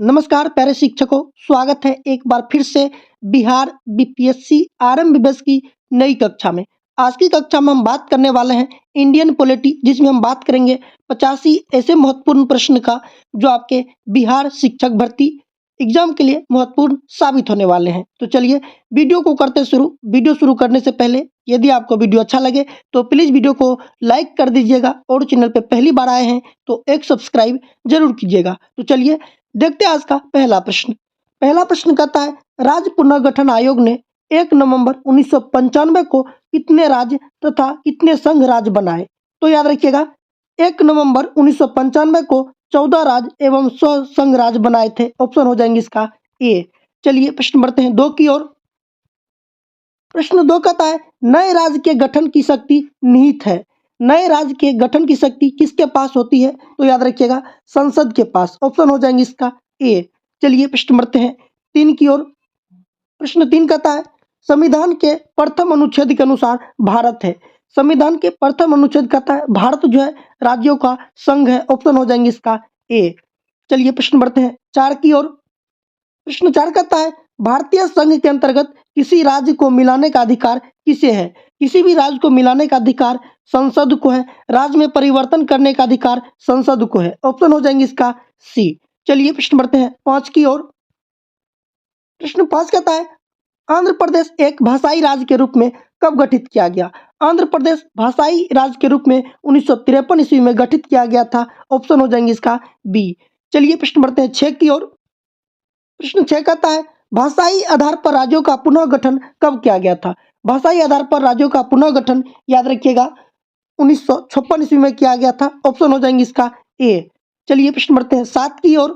नमस्कार प्यारे शिक्षकों, स्वागत है एक बार फिर से बिहार बीपीएससी आरएम बस की नई कक्षा में। आज की कक्षा में हम बात करने वाले हैं इंडियन पॉलिटी, जिसमें हम बात करेंगे 85 ऐसे महत्वपूर्ण प्रश्न का जो आपके बिहार शिक्षक भर्ती एग्जाम के लिए महत्वपूर्ण साबित होने वाले हैं। तो चलिए वीडियो को करते शुरू। वीडियो शुरू करने से पहले यदि आपको वीडियो अच्छा लगे तो प्लीज़ वीडियो को लाइक कर दीजिएगा और चैनल पर पहली बार आए हैं तो एक सब्सक्राइब जरूर कीजिएगा। तो चलिए देखते हैं आज का पहला प्रश्न। पहला प्रश्न कहता है, राज्य पुनर्गठन आयोग ने 1 नवंबर 1995 को कितने राज्य तथा कितने संघ राज्य बनाए? तो याद रखिएगा 1 नवंबर 1995 को 14 राज्य एवं 100 संघ राज्य बनाए थे। ऑप्शन हो जाएंगे इसका ए। चलिए प्रश्न बढ़ते हैं 2 की ओर। प्रश्न 2 कहता है, नए राज्य के गठन की शक्ति निहित है। नए राज्य के गठन की शक्ति किसके पास होती है? तो याद रखिएगा संसद के पास। ऑप्शन हो जाएंगे इसका ए। चलिए प्रश्न बढ़ते हैं 3 की ओर। प्रश्न 3 कहता है, संविधान के प्रथम अनुच्छेद के अनुसार भारत है। संविधान के प्रथम अनुच्छेद कहता है भारत जो है राज्यों का संघ है। ऑप्शन हो जाएंगे इसका ए। चलिए प्रश्न बढ़ते हैं 4 की ओर। प्रश्न 4 कहता है, भारतीय संघ के अंतर्गत किसी राज्य को मिलाने का अधिकार किसे है? किसी भी राज्य को मिलाने का अधिकार संसद को है। राज्य में परिवर्तन करने का अधिकार संसद को है। ऑप्शन हो जाएंगे इसका सी। चलिए प्रश्न बढ़ते हैं 5 की ओर। प्रश्न 5 कहता है, आंध्र प्रदेश एक भाषाई राज्य के रूप में कब गठित किया गया? आंध्र प्रदेश भाषाई राज्य के रूप में 1953 ईस्वी में गठित किया गया था। ऑप्शन हो जाएंगे इसका बी। चलिए प्रश्न बढ़ते हैं 6 की ओर। प्रश्न 6 कहता है, भाषाई आधार पर राज्यों का पुनः गठन कब किया गया था? भाषाई आधार पर राज्यों का पुनः गठन याद रखिएगा 1956 ईस्वी में किया गया था। ऑप्शन हो जाएंगे इसका ए। चलिए प्रश्न बढ़ते हैं 7 की ओर।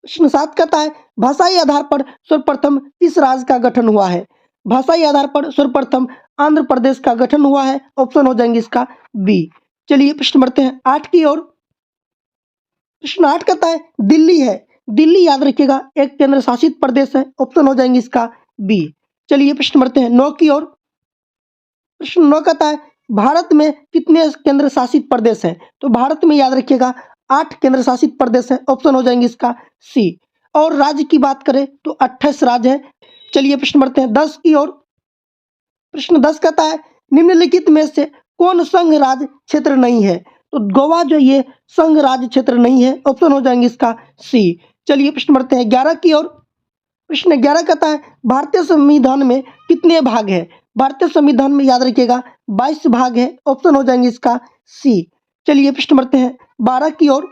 प्रश्न 7 कहता है, भाषाई आधार पर सर्वप्रथम किस राज्य का गठन हुआ है? भाषाई आधार पर सर्वप्रथम आंध्र प्रदेश का गठन हुआ है। ऑप्शन हो जाएंगे इसका बी। चलिए प्रश्न बढ़ते हैं 8 की ओर। प्रश्न 8 कहता है, दिल्ली है। दिल्ली याद रखिएगा एक केंद्र शासित प्रदेश है। ऑप्शन हो जाएंगे इसका बी। चलिए प्रश्न बढ़ते हैं 9 की ओर। प्रश्न 9 कहता है, भारत में कितने केंद्र शासित प्रदेश हैं? तो भारत में याद रखिएगा 8 केंद्र शासित प्रदेश हैं। ऑप्शन हो जाएंगे इसका सी। और राज्य की बात करें तो 28 राज्य है। चलिए प्रश्न बढ़ते हैं 10 की ओर। प्रश्न 10 कहता है, निम्नलिखित में से कौन संघ राज्य क्षेत्र नहीं है? तो गोवा जो ये संघ राज्य क्षेत्र नहीं है। ऑप्शन हो जाएंगे इसका सी। चलिए प्रश्न बढ़ते हैं 11 की ओर। प्रश्न 11 कहता है, भारतीय संविधान में कितने भाग है? भारतीय संविधान में याद रखिएगा 22 भाग है। ऑप्शन हो जाएंगे इसका सी। चलिए प्रश्न बढ़ते हैं 12 की ओर।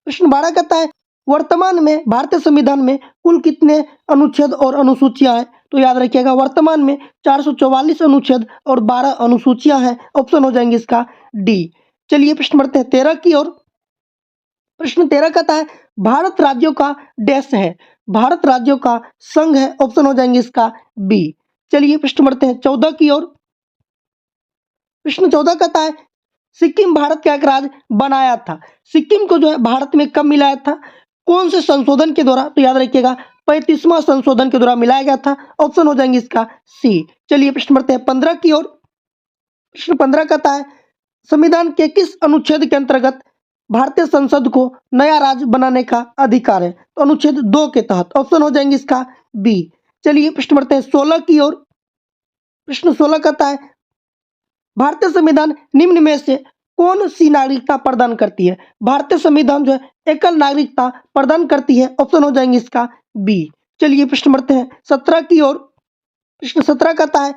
प्रश्न 12 कहता है, वर्तमान में भारतीय संविधान में कुल कितने अनुच्छेद और अनुसूचियां हैं? तो याद रखिएगा वर्तमान में 444 अनुच्छेद और 12 अनुसूचियां हैं। ऑप्शन हो जाएंगे इसका डी। चलिए प्रश्न बढ़ते हैं 13 की ओर। प्रश्न 13 कहता है, भारत राज्यों का डैश है। भारत राज्यों का संघ है। ऑप्शन हो जाएंगे इसका बी। चलिए प्रश्न बढ़ते हैं 14 की ओर। प्रश्न 14 कहता है, सिक्किम भारत का एक राज्य बनाया था। सिक्किम को जो है भारत में कब मिलाया था? कौन से संशोधन के द्वारा? तो याद रखिएगा 35वां संशोधन के द्वारा मिलाया गया था। ऑप्शन हो जाएंगे इसका सी। चलिए प्रश्न बढ़ते हैं 15 की ओर। प्रश्न 15 कहता है, संविधान के किस अनुच्छेद के अंतर्गत भारतीय संसद को नया राज्य बनाने का अधिकार है? तो अनुच्छेद 2 के तहत। ऑप्शन हो जाएंगे इसका बी। चलिए प्रश्न बढ़ते हैं 16 की ओर। प्रश्न 16 कहता है, भारतीय संविधान निम्न में से कौन सी नागरिकता प्रदान करती है? भारतीय संविधान जो है एकल नागरिकता प्रदान करती है। ऑप्शन हो जाएंगे इसका बी। चलिए प्रश्न बढ़ते हैं 17 की ओर। प्रश्न 17 कहता है,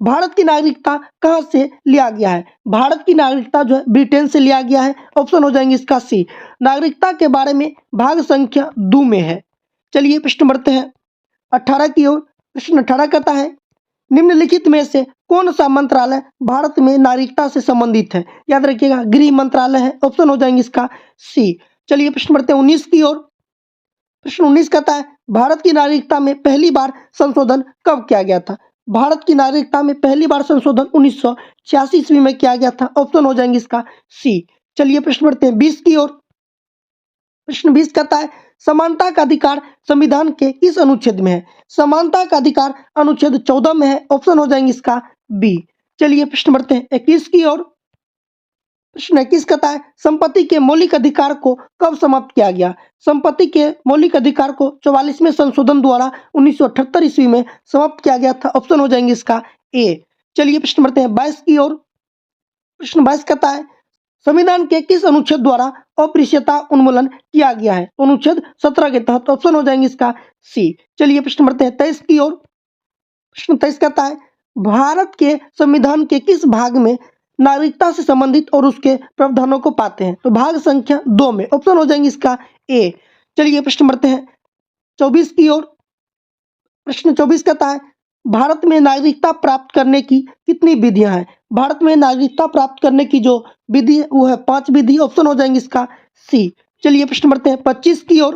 भारत की नागरिकता कहां से लिया गया है? भारत की नागरिकता जो है ब्रिटेन से लिया गया है। ऑप्शन हो जाएंगे इसका सी। नागरिकता के बारे में भाग संख्या 2 में है। चलिए प्रश्न बढ़ते हैं 18 की ओर। प्रश्न 18 कहता है, निम्नलिखित में से कौन सा मंत्रालय भारत में नागरिकता से संबंधित है? याद रखिएगा गृह मंत्रालय है। ऑप्शन हो जाएंगे इसका सी। चलिए प्रश्न बढ़ते हैं 19 की ओर। प्रश्न 19 कहता है, भारत की नागरिकता में पहली बार संशोधन कब किया गया था? भारत की नागरिकता में पहली बार संशोधन 1986 ईस्वी में किया गया था। ऑप्शन हो जाएंगे इसका सी। चलिए प्रश्न बढ़ते हैं 20 की ओर। प्रश्न 20 कहता है, समानता का अधिकार संविधान के किस अनुच्छेद में है? समानता का अधिकार अनुच्छेद 14 में है। ऑप्शन हो जाएंगे इसका बी। चलिए प्रश्न बढ़ते हैं 21 की ओर। प्रश्न 21 कहता है संपत्ति के मौलिक अधिकार को कब समाप्त किया गया? संपत्ति के मौलिक अधिकार को 44वें संशोधन द्वारा 1978 ईस्वी में समाप्त किया गया था। ऑप्शन हो जाएंगे इसका ए। चलिए प्रश्न बढ़ते हैं 22 की ओर। प्रश्न 22 कहता है संविधान के किस अनुच्छेद द्वारा अस्पृश्यता उन्मूलन किया गया है? तो अनुच्छेद 17 के तहत। ऑप्शन हो जाएंगे इसका सी। चलिए प्रश्न बढ़ते हैं 23 की ओर। प्रश्न 23 कहता है भारत के संविधान के किस भाग में नागरिकता से संबंधित और उसके प्रावधानों को पाते हैं? तो भाग संख्या 2 में। ऑप्शन हो जाएंगे इसका ए। चलिए प्रश्न बढ़ते हैं 24 की ओर। प्रश्न 24 कहता है भारत में नागरिकता प्राप्त करने की कितनी विधियां हैं? भारत में नागरिकता प्राप्त करने की जो विधि है वो है 5 विधि। ऑप्शन हो जाएंगे इसका सी। चलिए प्रश्न बढ़ते हैं 25 की ओर।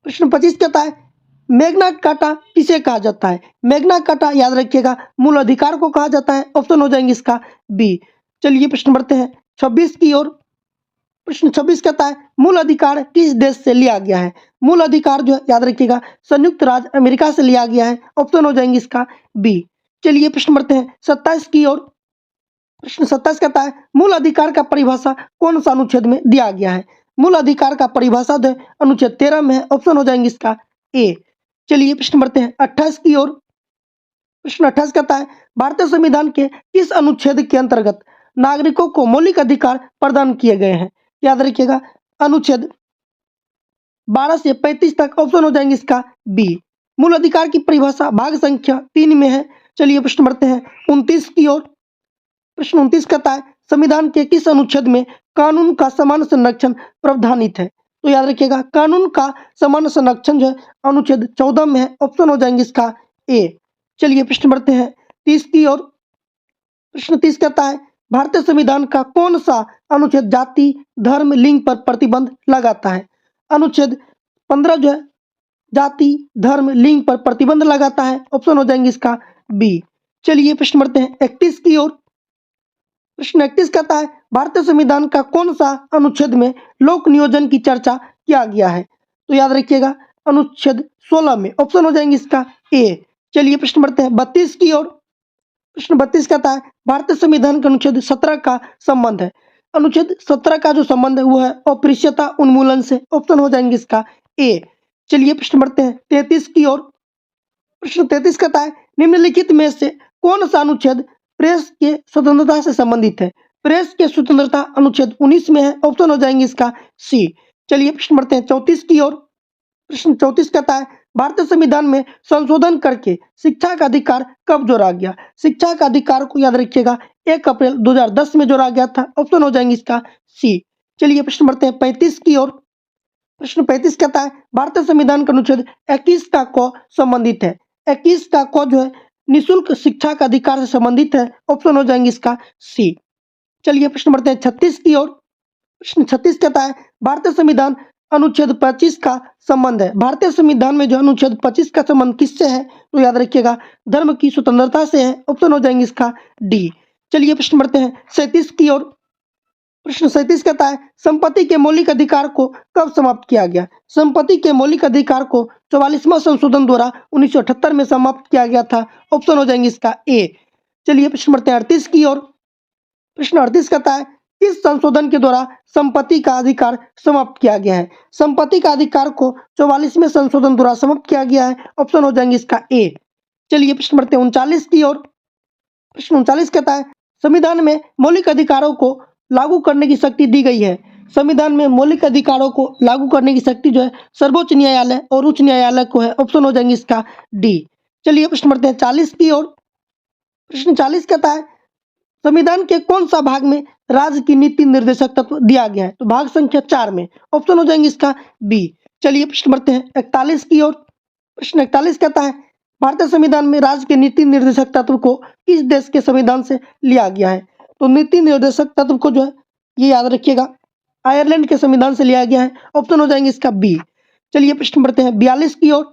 प्रश्न 25 कहता है मैग्ना कार्टा किसे कहा जाता है? मैग्ना कार्टा याद रखिएगा मूल अधिकार को कहा जाता है। ऑप्शन हो जाएंगे इसका बी। चलिए प्रश्न बढ़ते हैं 26 की ओर। प्रश्न 26 कहता है मूल अधिकार किस देश से लिया गया है? मूल अधिकार जो है याद रखिएगा संयुक्त राज्य अमेरिका से लिया गया है। ऑप्शन हो जाएंगे इसका बी। चलिए प्रश्न बढ़ते हैं 27 की ओर। प्रश्न 27 कहता है मूल अधिकार का परिभाषा कौन सा अनुच्छेद में दिया गया है? मूल अधिकार का परिभाषा जो है अनुच्छेद 13 में है। ऑप्शन हो जाएंगे इसका ए। चलिए प्रश्न बढ़ते हैं 28 की ओर। प्रश्न 28 कहता है भारतीय संविधान के किस अनुच्छेद के अंतर्गत नागरिकों को मौलिक अधिकार प्रदान किए गए हैं? याद रखिएगा अनुच्छेद 12 से 35 तक। ऑप्शन हो जाएंगे इसका बी। मूल अधिकार की परिभाषा भाग संख्या 3 में है। चलिए प्रश्न बढ़ते हैं 29 की ओर। प्रश्न 29 कहता है संविधान के किस अनुच्छेद में कानून का समान संरक्षण प्रावधानित है? तो याद रखिएगा कानून का समान संरक्षण जो है अनुच्छेद 14 में है। ऑप्शन हो जाएंगे इसका ए। चलिए प्रश्न बढ़ते हैं 30 की ओर। प्रश्न 30 कहता है भारतीय संविधान का कौन सा अनुच्छेद जाति धर्म लिंग पर प्रतिबंध लगाता है? अनुच्छेद 15 जो है जाति धर्म लिंग पर प्रतिबंध लगाता है। ऑप्शन हो जाएंगे इसका बी। चलिए प्रश्न बढ़ते हैं 31 की ओर। प्रश्न 31 कहता है भारतीय संविधान का कौन सा अनुच्छेद में लोक नियोजन की चर्चा किया गया है? तो याद रखिएगा अनुच्छेद 16 में। ऑप्शन हो जाएंगे इसका ए। चलिए प्रश्न बढ़ते हैं 32 की ओर। प्रश्न 32 कहता है भारतीय संविधान के अनुच्छेद 17 का संबंध है। अनुच्छेद 17 का जो संबंध है वो है अस्पृश्यता उन्मूलन से। ऑप्शन हो जाएंगे इसका ए। चलिए प्रश्न बढ़ते हैं 33 की ओर। प्रश्न 33 कहता है निम्नलिखित में से कौन सा अनुच्छेद प्रेस के स्वतंत्रता से संबंधित है? प्रेस के स्वतंत्रता अनुच्छेद 19 में है। ऑप्शन हो जाएंगे इसका सी। चलिए प्रश्न बढ़ते हैं 34 की ओर। प्रश्न 34 कहता है भारतीय संविधान में संशोधन करके शिक्षा का अधिकार कब जोड़ा गया? शिक्षा का अधिकार को याद रखिएगा 1 अप्रैल 2010 में जोड़ा गया था। ऑप्शन हो जाएंगे इसका सी। चलिए प्रश्न बढ़ते हैं 35 की ओर। प्रश्न 35 कहता है भारतीय संविधान का अनुच्छेद 21 का क संबंधित है। 21 का क जो है निःशुल्क शिक्षा का अधिकार से संबंधित है। ऑप्शन हो जाएंगे इसका सी। चलिए प्रश्न बढ़ते हैं 36 की ओर। प्रश्न 36 कहता है भारतीय संविधान अनुच्छेद 25 का संबंध है। भारतीय संविधान में जो अनुच्छेद 25 का संबंध किससे है? तो याद रखिएगा धर्म की स्वतंत्रता से है। ऑप्शन हो जाएंगे इसका डी। चलिए प्रश्न बढ़ते हैं 37 की ओर। प्रश्न 37 कहता है संपत्ति के मौलिक अधिकार को कब समाप्त किया गया? संपत्ति के मौलिक अधिकार को 44वां संशोधन द्वारा 1978 में समाप्त किया गया था। ऑप्शन हो जाएंगे इसका ए। चलिए प्रश्न बढ़ते हैं 38 की ओर। प्रश्न 38 कहता है इस संशोधन के द्वारा संपत्ति का अधिकार समाप्त किया गया है। संपत्ति का अधिकार को 44वें संशोधन द्वारा समाप्त किया गया है। ऑप्शन हो जाएंगे इसका ए। चलिए प्रश्न बढ़ते हैं 39 की ओर। प्रश्न 39 कहता है संविधान में मौलिक अधिकारों को लागू करने की शक्ति दी गई है। संविधान में मौलिक अधिकारों को लागू करने की शक्ति जो है सर्वोच्च न्यायालय और उच्च न्यायालय को है। ऑप्शन हो जाएंगे इसका डी। चलिए प्रश्न बढ़ते हैं 40 की ओर। प्रश्न 40 कहता है संविधान के कौन सा भाग में राज्य की नीति निर्देशक तत्व दिया गया है? तो भाग संख्या 4 में। ऑप्शन हो जाएंगे इसका बी। चलिए प्रश्न बढ़ते हैं 41 की ओर। प्रश्न 41 कहता है भारतीय संविधान में राज्य के नीति निर्देशक तत्व को किस देश के संविधान से लिया गया है? तो नीति निर्देशक तत्व को जो है ये याद रखिएगा आयरलैंड के संविधान से लिया गया है। ऑप्शन हो जाएंगे इसका बी। चलिए प्रश्न बढ़ते हैं 42 की ओर।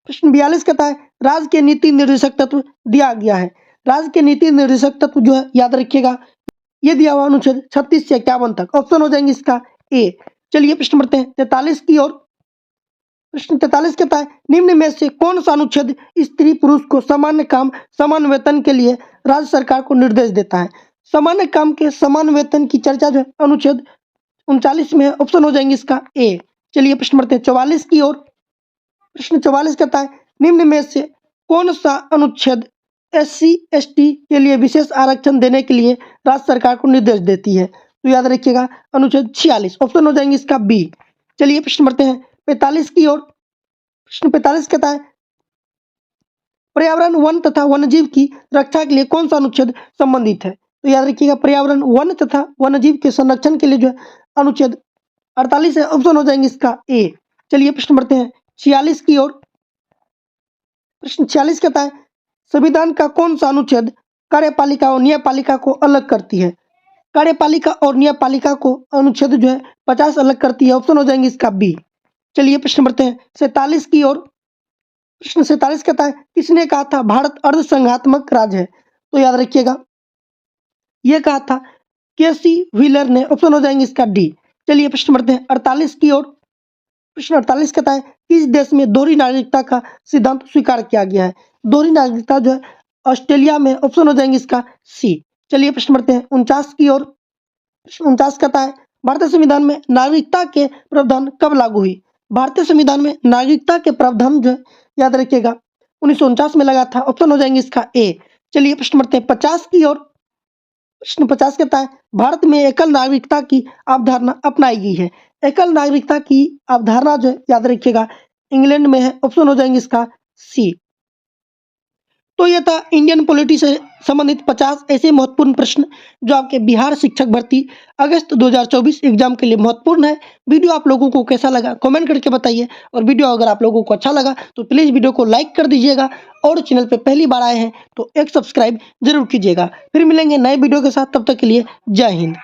प्रश्न 42 कहता है राज्य के नीति निर्देशक तत्व दिया गया है। राज्य के नीति निर्देशक तत्व जो है याद रखिएगा ये दिया हुआ अनुच्छेद 36 से 51 तक। ऑप्शन हो जाएंगे इसका ए। चलिए प्रश्न बढ़ते हैं 43 की ओर। प्रश्न 43 कहता है निम्न में से कौन सा अनुच्छेद स्त्री पुरुष को सामान्य काम समान वेतन के लिए राज्य सरकार को निर्देश देता है? सामान्य काम के समान वेतन की चर्चा जो है अनुच्छेद 39 में है। ऑप्शन हो जाएंगे इसका ए। चलिए प्रश्न बढ़ते हैं 44 की ओर। प्रश्न 44 कहता है निम्न में से कौन सा अनुच्छेद SC ST के लिए विशेष आरक्षण देने के लिए राज्य सरकार को निर्देश देती है? तो याद रखिएगा अनुच्छेद 46। ऑप्शन हो जाएंगे इसका बी। चलिए प्रश्न बढ़ते हैं 45 की ओर। प्रश्न 45 कहता है पर्यावरण वन तथा वन्यजीव की रक्षा के लिए कौन सा अनुच्छेद संबंधित है? तो याद रखिएगा पर्यावरण वन तथा वन्यजीव के संरक्षण के लिए जो है अनुच्छेद 48 है। ऑप्शन हो जाएंगे इसका ए। चलिए प्रश्न बढ़ते हैं 46 की ओर। प्रश्न 46 कहता है संविधान का कौन सा अनुच्छेद कार्यपालिका और न्यायपालिका को अलग करती है? कार्यपालिका और न्यायपालिका को अनुच्छेद जो है 50 अलग करती है। ऑप्शन हो जाएंगे इसका बी। चलिए प्रश्न बढ़ते हैं 47 की ओर। प्रश्न 47 कहता है किसने कहा था भारत अर्धसंघात्मक राज्य है? तो याद रखिएगा यह कहा था केसी व्हीलर ने। ऑप्शन हो जाएंगे इसका डी। चलिए प्रश्न बढ़ते हैं 48 की ओर। प्रश्न 48 कहता है किस देश में दोहरी नागरिकता का सिद्धांत स्वीकार किया गया है? दोहरी नागरिकता जो है ऑस्ट्रेलिया में। ऑप्शन हो जाएंगे इसका सी। चलिए प्रश्न बढ़ते हैं 49 की ओर। प्रश्न 49 कहता है भारतीय संविधान में नागरिकता के प्रावधान कब लागू हुई? भारतीय संविधान में नागरिकता के प्रावधान जो है याद रखिएगा 1949 में लगा था। ऑप्शन हो जाएंगे इसका ए। चलिए प्रश्न बढ़ते हैं 50 की ओर। प्रश्न 50 कहता है भारत में एकल नागरिकता की अवधारणा अपनाई गई है। एकल नागरिकता की अवधारणा जो है याद रखिएगा इंग्लैंड में है। ऑप्शन हो जाएंगे इसका सी। तो यह था इंडियन पॉलिटी से संबंधित 50 ऐसे महत्वपूर्ण प्रश्न जो आपके बिहार शिक्षक भर्ती अगस्त 2024 एग्जाम के लिए महत्वपूर्ण है। वीडियो आप लोगों को कैसा लगा कमेंट करके बताइए, और वीडियो अगर आप लोगों को अच्छा लगा तो प्लीज़ वीडियो को लाइक कर दीजिएगा, और चैनल पे पहली बार आए हैं तो एक सब्सक्राइब जरूर कीजिएगा। फिर मिलेंगे नए वीडियो के साथ, तब तक के लिए जय हिंद।